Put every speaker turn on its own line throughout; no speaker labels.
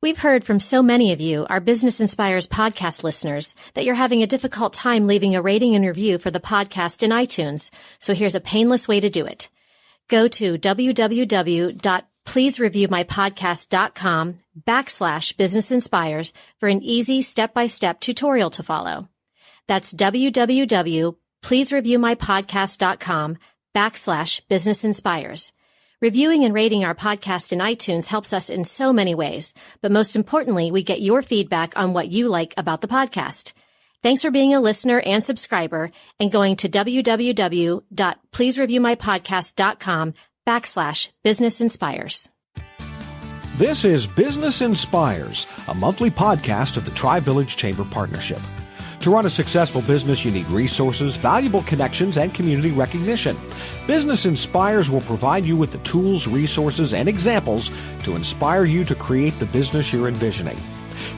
We've heard from so many of you, our Business Inspires podcast listeners, that you're having a difficult time leaving a rating and review for the podcast in iTunes. So here's a painless way to do it. Go to www.pleasereviewmypodcast.com/Business Inspires for an easy step-by-step tutorial to follow. That's www.pleasereviewmypodcast.com/Business Inspires. Reviewing and rating our podcast in iTunes helps us in so many ways, but most importantly, we get your feedback on what you like about the podcast. Thanks for being a listener and subscriber and going to www.pleasereviewmypodcast.com/Business Inspires.
This is Business Inspires, a monthly podcast of the TriVillage Chamber Partnership. To run a successful business, you need resources, valuable connections, and community recognition. Business Inspires will provide you with the tools, resources, and examples to inspire you to create the business you're envisioning.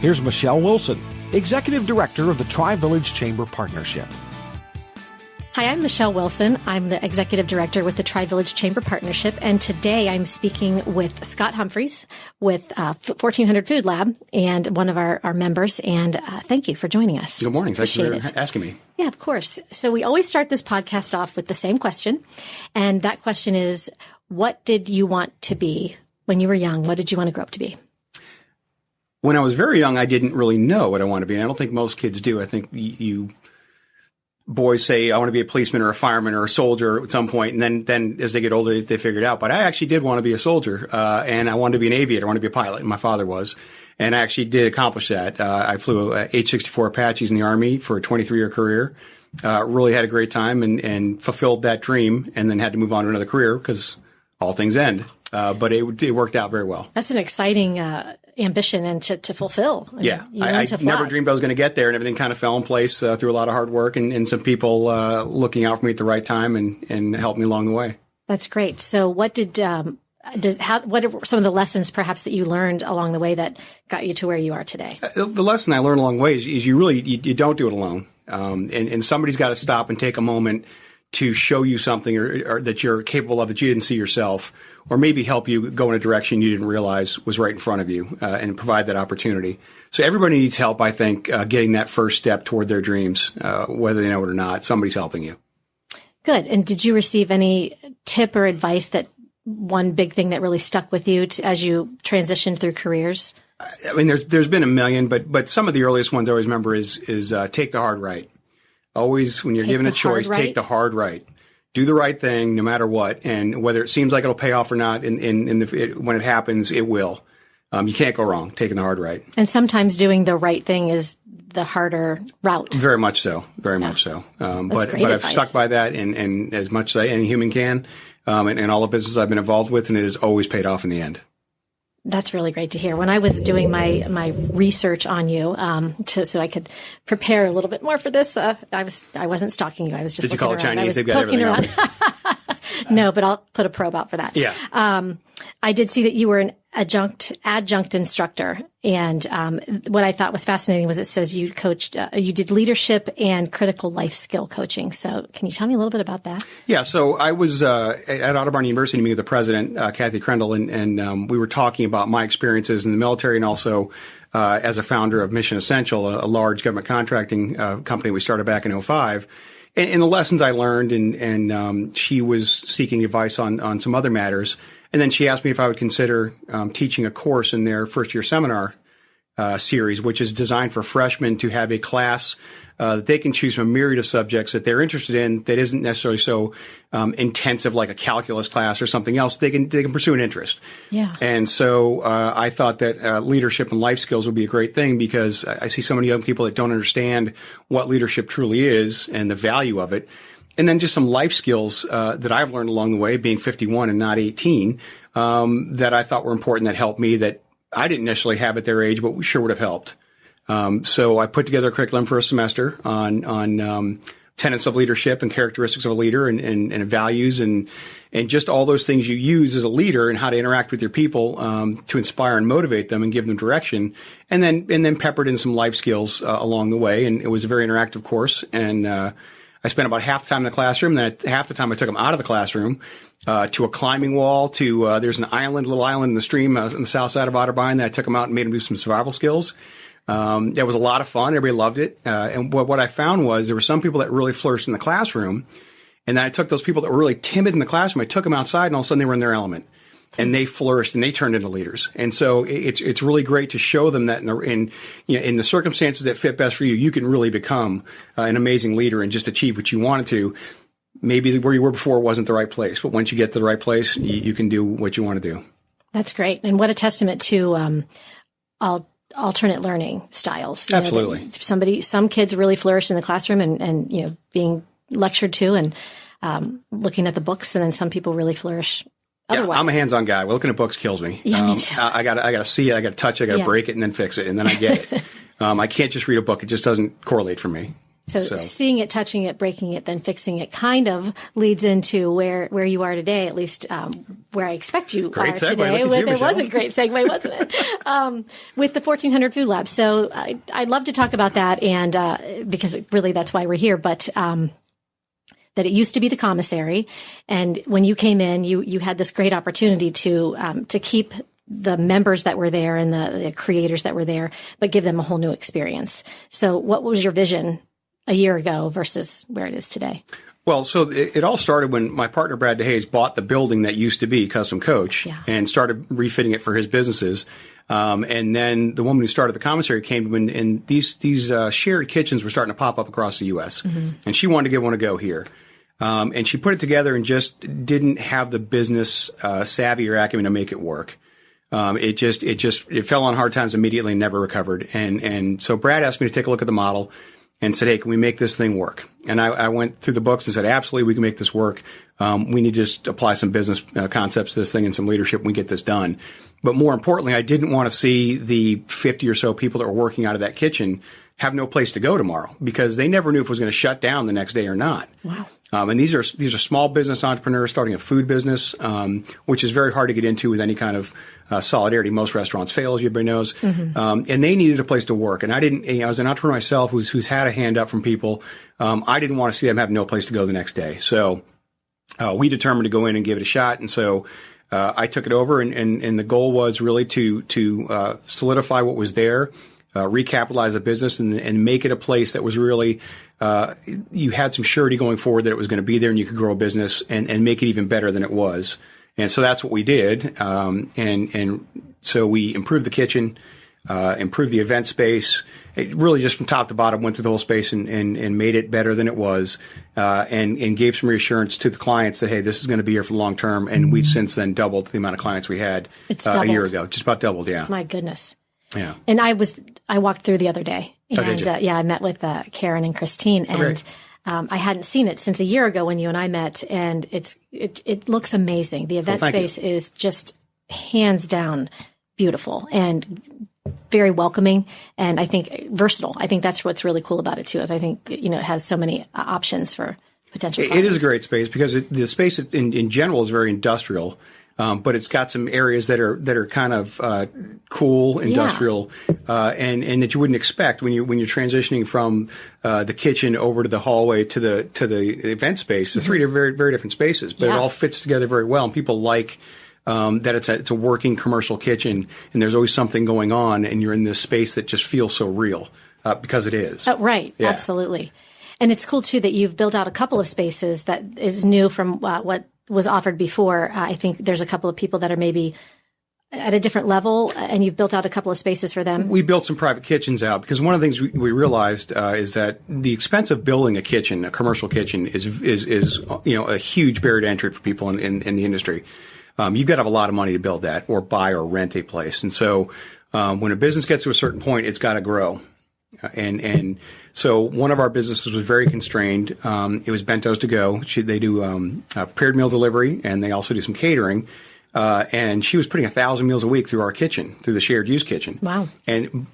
Here's Michelle Wilson, Executive Director of the TriVillage Chamber Partnership.
Hi, I'm Michelle Wilson. I'm the Executive Director with the TriVillage Chamber Partnership, and today I'm speaking with Scott Humphrys with 1400 Food Lab and one of our members, and thank you for joining us.
Good morning. Thanks for asking me.
Yeah, of course. So we always start this podcast off with the same question, and that question is, what did you want to be when you were young? What did you want to grow up to be?
When I was very young, I didn't really know what I wanted to be, and I don't think most kids do. I think you boys say, I want to be a policeman or a fireman or a soldier at some point, and then as they get older, they figure it out. But I actually did want to be a soldier, and I wanted to be an aviator. I wanted to be a pilot, and my father was. And I actually did accomplish that. I flew H-64 Apaches in the Army for a 23-year career. Really had a great time and fulfilled that dream, and then had to move on to another career because all things end. But it worked out very well.
That's an exciting ambition and to fulfill.
Yeah. I never dreamed I was going to get there, and everything kind of fell in place through a lot of hard work and some people looking out for me at the right time and helped me along the way.
That's great. So what what are some of the lessons perhaps that you learned along the way that got you to where you are today?
The lesson I learned along the way is you don't do it alone. And somebody's got to stop and take a moment to show you something or that you're capable of that you didn't see yourself, or maybe help you go in a direction you didn't realize was right in front of you, and provide that opportunity. So everybody needs help, I think, getting that first step toward their dreams, whether they know it or not. Somebody's helping you.
Good. And did you receive any tip or advice, that one big thing that really stuck with you as you transitioned through careers?
I mean, there's been a million, but some of the earliest ones I always remember is take the hard right. Always, when you're given a choice, take the hard right. Do the right thing no matter what, and whether it seems like it'll pay off or not, when it happens, it will. You can't go wrong taking the hard right.
And sometimes doing the right thing is the harder route.
Very much so. Very much so. But I've stuck by that, and as much as any human can, and all the businesses I've been involved with, and it has always paid off in the end.
That's really great to hear. When I was doing my research on you, so I could prepare a little bit more for this, I wasn't stalking you. I was just
Did you call it
around.
Chinese? They've got everything on.
No, but I'll put a probe out for that.
Yeah.
I did see that you were an adjunct instructor, and what I thought was fascinating was it says you did leadership and critical life skill coaching. So can you tell me a little bit about that? Yeah.
So I was at Audubon University meeting with the president, Kathy Crendel, and we were talking about my experiences in the military, and also as a founder of Mission Essential, a large government contracting company we started back in 2005. And the lessons I learned, and she was seeking advice on some other matters. And then she asked me if I would consider teaching a course in their first-year seminar series, which is designed for freshmen to have a class that they can choose from a myriad of subjects that they're interested in that isn't necessarily so intensive like a calculus class or something else. They can pursue an interest.
Yeah.
And so I thought that leadership and life skills would be a great thing, because I see so many young people that don't understand what leadership truly is and the value of it. And then just some life skills that I've learned along the way, being 51 and not 18, that I thought were important, that helped me, that I didn't necessarily have at their age, but sure would have helped. So I put together a curriculum for a semester on tenets of leadership and characteristics of a leader, and values and just all those things you use as a leader, and how to interact with your people to inspire and motivate them and give them direction, and then peppered in some life skills along the way. And it was a very interactive course, and I spent about half the time in the classroom. Then half the time I took them out of the classroom to a climbing wall. There's an little island in the stream on the south side of Otterbein that I took them out and made them do some survival skills. It was a lot of fun. Everybody loved it. And what I found was there were some people that really flourished in the classroom. And then I took those people that were really timid in the classroom. I took them outside, and all of a sudden they were in their element. And they flourished, and they turned into leaders. And so it's really great to show them that in the circumstances that fit best for you, you can really become an amazing leader and just achieve what you wanted to. Maybe where you were before wasn't the right place, but once you get to the right place, you can do what you want to do.
That's great, and what a testament to alternate learning styles.
Absolutely.
Some kids really flourish in the classroom and being lectured to and looking at the books, and then some people really flourish. Otherwise.
Yeah, I'm a hands-on guy. Looking at books kills me.
Yeah, me too.
I gotta see it. I gotta touch it. I gotta break it and then fix it, and then I get it. I can't just read a book. It just doesn't correlate for me.
So seeing it, touching it, breaking it, then fixing it kind of leads into where you are today, at least where I expect you
great
are
segue.
today. It was a great segue, wasn't it? With the 1400 Food Lab. So I'd love to talk about that, and because really that's why we're here. But that it used to be the commissary, and when you came in, you had this great opportunity to keep the members that were there and the creators that were there, but give them a whole new experience. So what was your vision a year ago versus where it is today?
Well, so it all started when my partner, Brad DeHaze, bought the building that used to be Custom Coach and started refitting it for his businesses. And then the woman who started the commissary came and these shared kitchens were starting to pop up across the U.S. Mm-hmm. And she wanted to give one a go here. And she put it together and just didn't have the business savvy or acumen to make it work. It fell on hard times immediately and never recovered. And so Brad asked me to take a look at the model and said, hey, can we make this thing work? And I went through the books and said, absolutely, we can make this work. We need to just apply some business concepts to this thing and some leadership, and we get this done. But more importantly, I didn't want to see the 50 or so people that were working out of that kitchen have no place to go tomorrow because they never knew if it was going to shut down the next day or not.
Wow.
And these are small business entrepreneurs starting a food business, which is very hard to get into with any kind of solidarity. Most restaurants fail, as everybody knows. Mm-hmm. And they needed a place to work. And I didn't, as an entrepreneur myself who's had a hand up from people, I didn't want to see them have no place to go the next day. So we determined to go in and give it a shot. And so I took it over, and the goal was really to solidify what was there, recapitalize the business, and make it a place that was really you had some surety going forward that it was going to be there and you could grow a business and make it even better than it was. And so that's what we did. And so we improved the kitchen, improved the event space. It really just from top to bottom went through the whole space and made it better than it was, and gave some reassurance to the clients that, hey, this is going to be here for the long term. And we've since then doubled the amount of clients we had a year ago. Just about doubled, yeah.
My goodness.
Yeah.
And I walked through the other day. And
did you?
I met with Karen and Christine, and I hadn't seen it since a year ago when you and I met, and it looks amazing. The event space is just hands down beautiful and very welcoming, and I think versatile. I think that's what's really cool about it too, is I think it has so many options for potential clients.
It is a great space because the space in general is very industrial. But it's got some areas that are kind of cool, industrial, and that you wouldn't expect when you're transitioning from the kitchen over to the hallway to the event space. The three are very, very different spaces, but it all fits together very well. And people like that it's a working commercial kitchen, and there's always something going on, and you're in this space that just feels so real because it is.
Oh, right, yeah. Absolutely. And it's cool too that you've built out a couple of spaces that is new from what was offered before. I think there's a couple of people that are maybe at a different level, and you've built out a couple of spaces for them. We
built some private kitchens out because one of the things we realized is that the expense of building a kitchen, a commercial kitchen, is a huge barrier to entry for people in the industry. You've got to have a lot of money to build that, or buy or rent a place. And so when a business gets to a certain point, it's got to grow. And so one of our businesses was very constrained. It was Bentos to Go. They do prepared meal delivery, and they also do some catering. And she was putting 1,000 meals a week through our kitchen, through the shared use kitchen. Wow.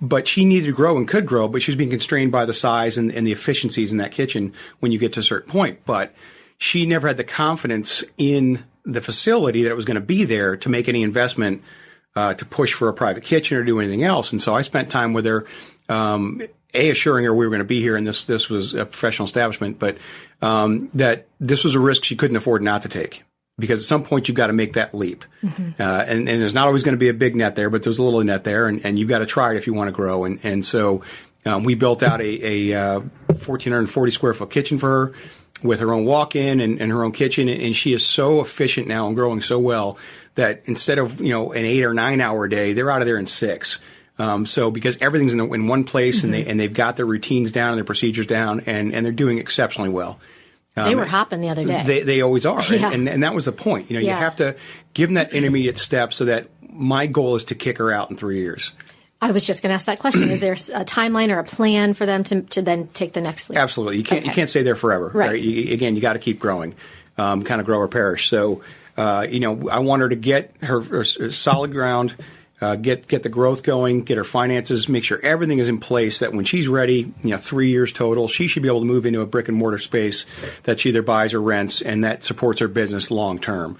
But she needed to grow and could grow, but she was being constrained by the size and the efficiencies in that kitchen when you get to a certain point. But she never had the confidence in the facility that it was going to be there to make any investment to push for a private kitchen or do anything else. And so I spent time with her assuring her we were going to be here and this was a professional establishment, but that this was a risk she couldn't afford not to take. Because at some point you've got to make that leap. Mm-hmm. And there's not always going to be a big net there, but there's a little net there, and you've got to try it if you want to grow. And so we built out a 1,440 square foot kitchen for her with her own walk-in and her own kitchen. And she is so efficient now and growing so well that instead of, an 8 or 9 hour day, they're out of there in 6. So because everything's in one place, mm-hmm. and they've got their routines down and their procedures down, and they're doing exceptionally well.
They were hopping the other day.
They always are.
Yeah.
And that was the point. You have to give them that intermediate step so that my goal is to kick her out in 3 years.
I was just going to ask that question. Is there a timeline or a plan for them to then take the next leap?
Absolutely. You can't stay there forever. Right. You got to keep growing, kind of grow or perish. So, I want her to get her solid ground, get the growth going, get her finances, make sure everything is in place that when she's ready, 3 years total, she should be able to move into a brick and mortar space that she either buys or rents and that supports her business long term.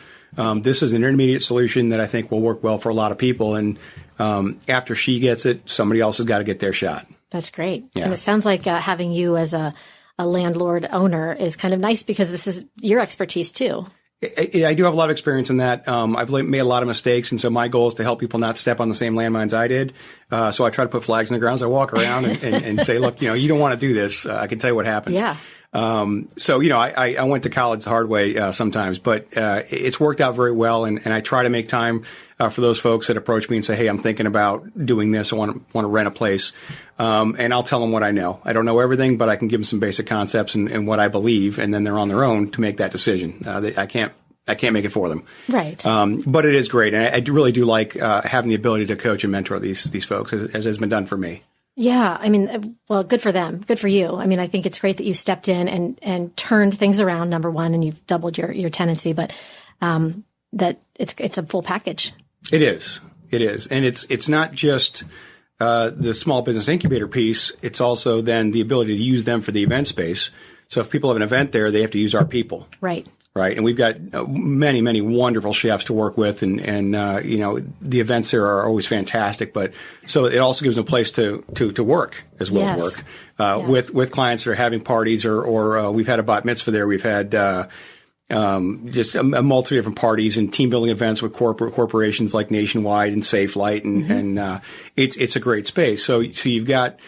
This is an intermediate solution that I think will work well for a lot of people. And after she gets it, somebody else has got to get their shot. That's great. Yeah. And it sounds like having you as a landlord owner is kind of nice because this is your expertise too. I do have a lot of experience in that. I've made a lot of mistakes, and so my goal is to help people not step on the same landmines I did. So I try to put flags in the ground. So I walk around and say, look, you don't want to do this. I can tell you what happens. Yeah. So, I went to college the hard way sometimes, but it's worked out very well, and I try to make time for those folks that approach me and say, hey, I'm thinking about doing this. I want to rent a place. And I'll tell them what I know. I don't know everything, but I can give them some basic concepts and what I believe, and then they're on their own to make that decision. I can't make it for them. Right. But it is great. And I really do like having the ability to coach and mentor these folks, as has been done for me. Yeah. I mean, well, good for them. Good for you. I mean, I think it's great that you stepped in and turned things around, number one, and you've doubled your tenancy, but that it's a full package. It is. And it's not just the small business incubator piece. It's also then the ability to use them for the event space. So if people have an event there, they have to use our people. Right. Right. And we've got many, many wonderful chefs to work with. And the events there are always fantastic. But so it also gives them a place to work as well as work with clients that are having parties or we've had a bat mitzvah there. We've had just a multitude of different parties and team building events with corporations like Nationwide and Safe Light. And it's a great space. So you've got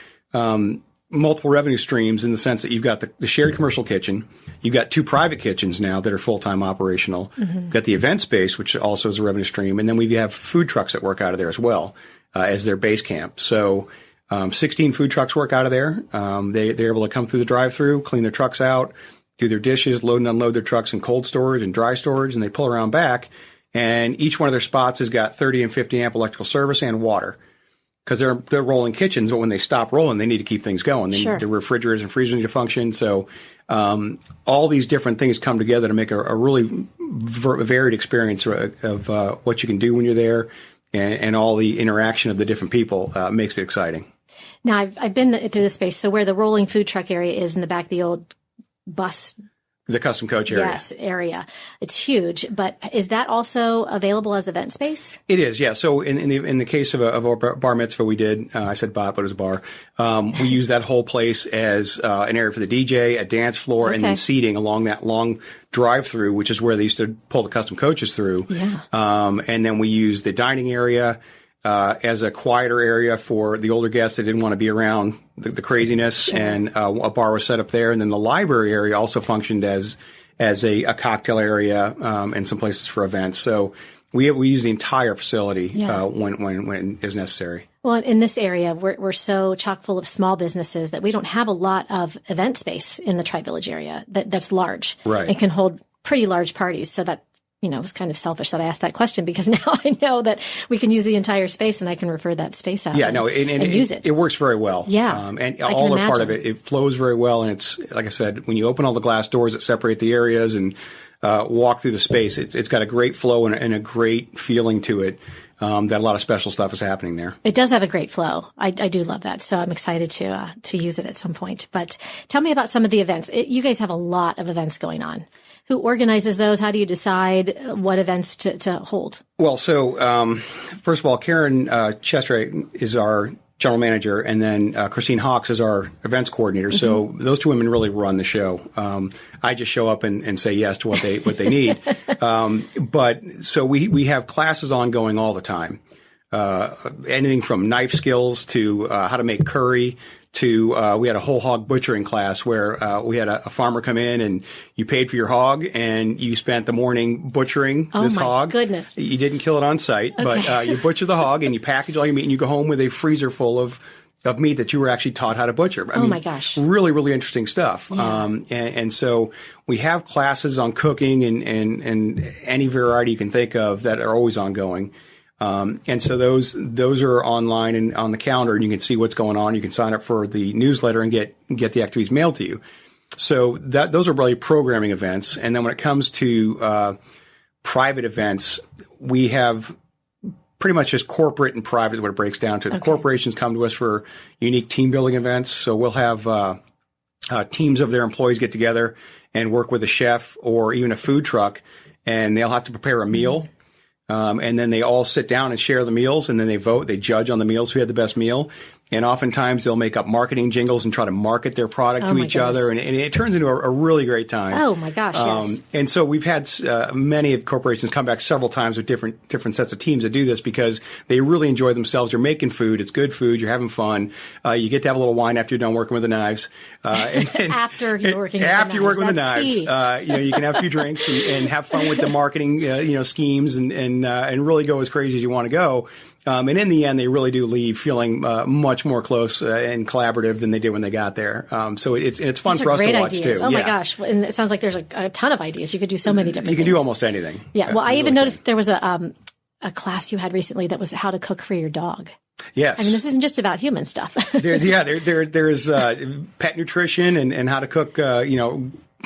multiple revenue streams in the sense that you've got the shared commercial kitchen. You've got 2 private kitchens now that are full-time operational. Mm-hmm. You've got the event space, which also is a revenue stream. And then we have food trucks that work out of there as well as their base camp. So 16 food trucks work out of there. They're able to come through the drive-through, clean their trucks out, do their dishes, load and unload their trucks in cold storage and dry storage, and they pull around back. And each one of their spots has got 30 and 50 amp electrical service and water. Because they're rolling kitchens, but when they stop rolling, they need to keep things going. The refrigerators and freezers need to function. So all these different things come together to make a really varied experience of what you can do when you're there, and all the interaction of the different people makes it exciting. Now, I've been through this space. So where the rolling food truck area is in the back, the old bus. The custom coach area. Yes, area. It's huge. But is that also available as event space? It is, yeah. So in the case of a bar mitzvah we did, I said bar, but it was a bar. We use that whole place as an area for the DJ, a dance floor, and then seating along that long drive-through, which is where they used to pull the custom coaches through. Yeah. And then we use the dining area as a quieter area for the older guests that didn't want to be around the craziness. Sure. And a bar was set up there. And then the library area also functioned as a cocktail area and some places for events. So we use the entire facility when is necessary. Well, in this area, we're so chock full of small businesses that we don't have a lot of event space in the TriVillage area that's large. Right. It can hold pretty large parties. So that, it was kind of selfish that I asked that question because now I know that we can use the entire space and I can refer that space out and use it. It works very well. Yeah. And all the part of it flows very well. And it's, like I said, when you open all the glass doors that separate the areas and walk through the space, it's got a great flow and a great feeling to it that a lot of special stuff is happening there. It does have a great flow. I do love that. So I'm excited to use it at some point. But tell me about some of the events. You guys have a lot of events going on. Who organizes those? How do you decide what events to hold? Well, so first of all, Karen Chester is our general manager, and then Christine Hawks is our events coordinator. So those two women really run the show. I just show up and say yes to what they need. But so we have classes ongoing all the time. Anything from knife skills to how to make curry to we had a whole hog butchering class where we had a farmer come in and you paid for your hog and you spent the morning butchering this hog.
Oh, my goodness.
You didn't kill it on site, but you butcher the hog and you package all your meat and you go home with a freezer full of meat that you were actually taught how to butcher. I mean,
my gosh.
Really, really interesting stuff.
Yeah.
And so we have classes on cooking and any variety you can think of that are always ongoing. And so those are online and on the calendar, and you can see what's going on. You can sign up for the newsletter and get the activities mailed to you. So those are really programming events. And then when it comes to private events, we have pretty much just corporate and private is what it breaks down to. The corporations come to us for unique team building events. So we'll have teams of their employees get together and work with a chef or even a food truck, and they'll have to prepare a meal. And then they all sit down and share the meals, and then they vote. They judge on the meals who had the best meal. And oftentimes they'll make up marketing jingles and try to market their product to each other. And it turns into a really great time.
Oh, my gosh, yes.
And so we've had many of corporations come back several times with different sets of teams that do this because they really enjoy themselves. You're making food. It's good food. You're having fun. You get to have a little wine after you're done working with the knives.
After you're working with the knives.
You can have a few drinks and have fun with the marketing schemes and really go as crazy as you want to go. And in the end, they really do leave feeling much more close and collaborative than they did when they got there. So it's fun for us to watch
ideas.
too.
Oh my gosh! And it sounds like there's a ton of ideas. You could do so many different.
You can
things.
do almost anything.
Yeah. Well, I even noticed there was a class you had recently that was how to cook for your dog.
Yes.
I mean, this isn't just about human stuff.
There's pet nutrition and how to cook,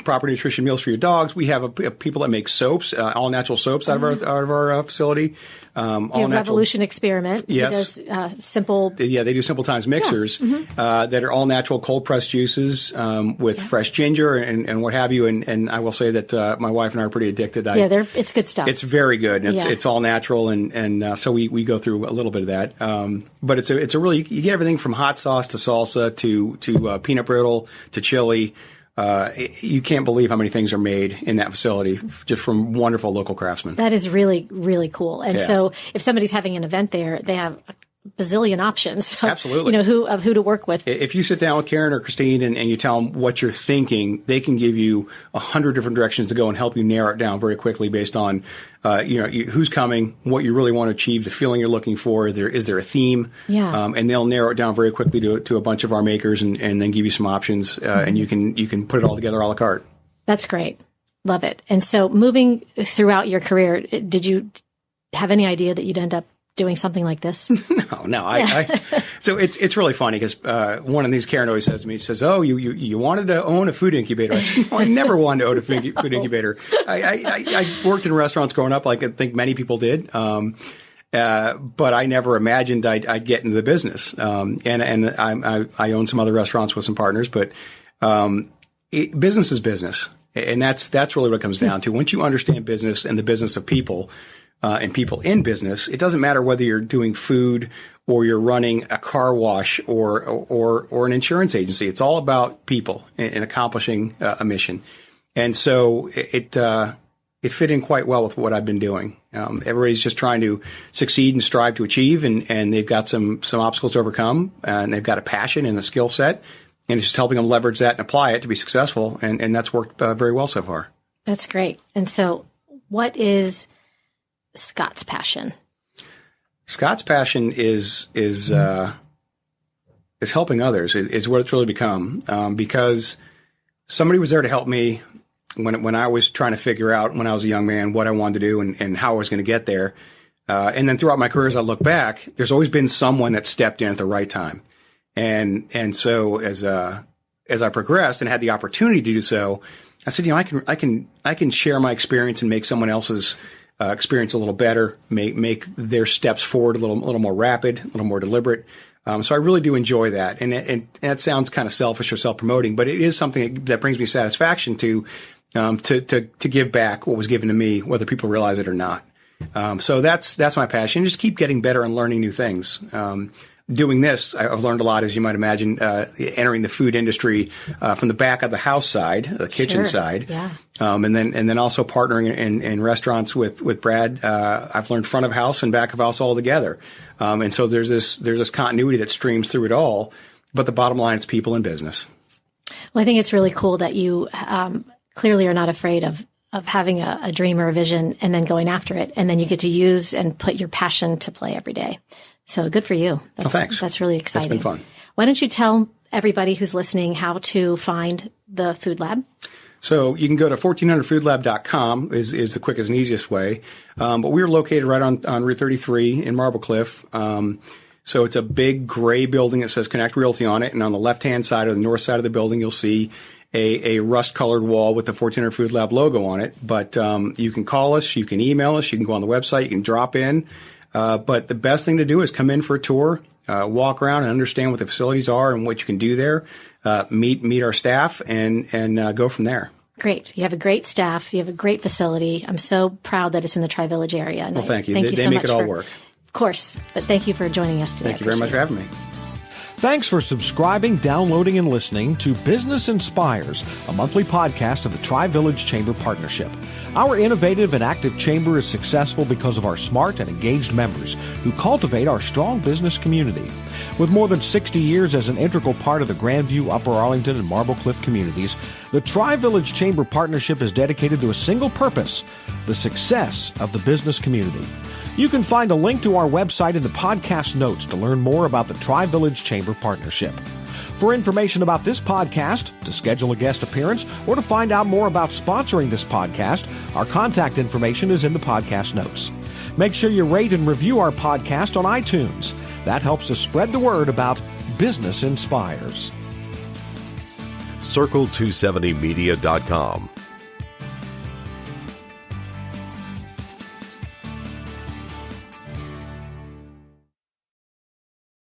proper nutrition meals for your dogs. We have people that make soaps, all natural soaps out of our facility.
Revolution Experiment.
Yes.
He does simple.
They do Simple Times mixers that are all natural cold pressed juices with fresh ginger and what have you. And I will say that my wife and I are pretty addicted.
It's good stuff.
It's very good. It's all natural, and so we go through a little bit of that. But it's a really, you get everything from hot sauce to salsa to peanut brittle to chili. You can't believe how many things are made in that facility just from wonderful local craftsmen.
That is really, really cool. And so if somebody's having an event there, they have a bazillion options.
Absolutely.
Who to work with.
If you sit down with Karen or Christine and you tell them what you're thinking, they can give you 100 different directions to go and help you narrow it down very quickly based on, who's coming, what you really want to achieve, the feeling you're looking for. Is there a theme?
Yeah.
And they'll narrow it down very quickly to a bunch of our makers and then give you some options, and you can put it all together a la carte. That's great. Love it. And so moving throughout your career, did you have any idea that you'd end up doing something like this? No. So it's really funny because one of these, Karen always says to me, she says, "Oh, you wanted to own a food incubator." I said, "No, I never wanted to own a food incubator. I worked in restaurants growing up, like I think many people did. But I never imagined I'd get into the business. And I own some other restaurants with some partners, but business is business. And that's really what it comes down to. Once you understand business and the business of people, and people in business, it doesn't matter whether you're doing food or you're running a car wash or an insurance agency. It's all about people and accomplishing a mission. And so it fit in quite well with what I've been doing. Everybody's just trying to succeed and strive to achieve, and they've got some obstacles to overcome, and they've got a passion and a skill set, and it's just helping them leverage that and apply it to be successful. And that's worked very well so far. That's great. And so what is Scott's passion? Scott's passion is helping others. Is what it's really become. Because somebody was there to help me when I was trying to figure out when I was a young man what I wanted to do and how I was going to get there. And then throughout my career, as I look back, there's always been someone that stepped in at the right time. And so as I progressed and had the opportunity to do so, I said, I can share my experience and make someone else's experience a little better, make their steps forward a little more rapid, a little more deliberate. So I really do enjoy that. And that sounds kind of selfish or self-promoting, but it is something that brings me satisfaction to give back what was given to me, whether people realize it or not. So that's my passion. Just keep getting better and learning new things. doing this, I've learned a lot, as you might imagine, entering the food industry from the back of the house side, the kitchen side.
Yeah.
And then also partnering in restaurants with Brad. I've learned front of house and back of house all together. And so there's this continuity that streams through it all. But the bottom line is people in business.
Well, I think it's really cool that you clearly are not afraid of having a dream or a vision and then going after it. And then you get to use and put your passion to play every day. So good for you.
Thanks.
That's really exciting.
That's been fun.
Why don't you tell everybody who's listening how to find the Food Lab?
So you can go to 1400foodlab.com is the quickest and easiest way. But we are located right on Route 33 in Marble Cliff. So it's a big gray building that says Connect Realty on it. And on the left-hand side or the north side of the building, you'll see a rust-colored wall with the 1400 Food Lab logo on it. But you can call us, you can email us, you can go on the website, you can drop in. But the best thing to do is come in for a tour, walk around and understand what the facilities are and what you can do there, meet our staff, and go from there.
Great. You have a great staff. You have a great facility. I'm so proud that it's in the TriVillage area. And
well, thank you.
Thank you
they
so
make
much
it all work.
Of course. But thank you for joining us today.
Thank you very much for having me.
Thanks for subscribing, downloading, and listening to Business Inspires, a monthly podcast of the TriVillage Chamber Partnership. Our innovative and active chamber is successful because of our smart and engaged members who cultivate our strong business community. With more than 60 years as an integral part of the Grandview, Upper Arlington, and Marble Cliff communities, the TriVillage Chamber Partnership is dedicated to a single purpose: the success of the business community. You can find a link to our website in the podcast notes to learn more about the TriVillage Chamber Partnership. For information about this podcast, to schedule a guest appearance, or to find out more about sponsoring this podcast, our contact information is in the podcast notes. Make sure you rate and review our podcast on iTunes. That helps us spread the word about Business Inspires.
Circle270media.com